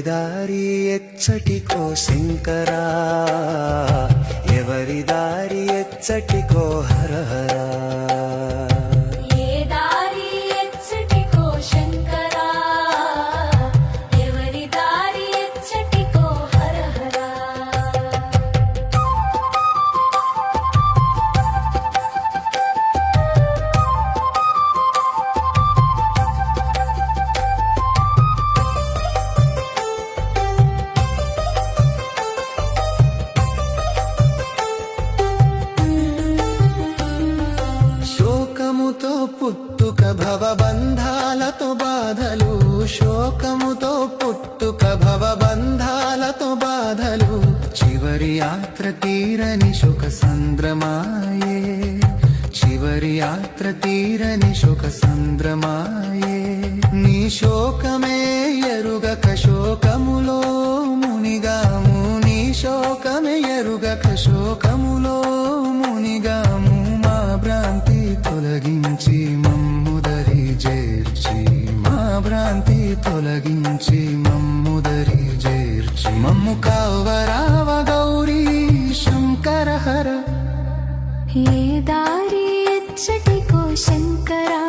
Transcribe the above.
దారి ఎచ్చటికో శంకరా, ఎవరి దారి ఎచ్చటికో హరహరా. శోకముతో పుట్టుక భవబంధాలతో బాధలు, శోకముతో పుట్టుక భవబంధాలతో బాధలు, చివరి యాత్ర తీరని శోక సంద్రమాయే, చివరి యాత్ర తీరని శోక సంద్రమాయే. నీ శోకమే ఎరుగక శోకములో మునిగాము, నీ శోకమే ఎరుగక శోకములో మునిగాము. మా భ్రాంతి తొలగించి మమ్ముదరి చేర్చి, మా భ్రాంతి తొలగించి మమ్ముదరి చేర్చి, మమ్ము కావరావ గౌరీ శంకర హర. ఏ దారి ఎచ్చటికో శంకరా,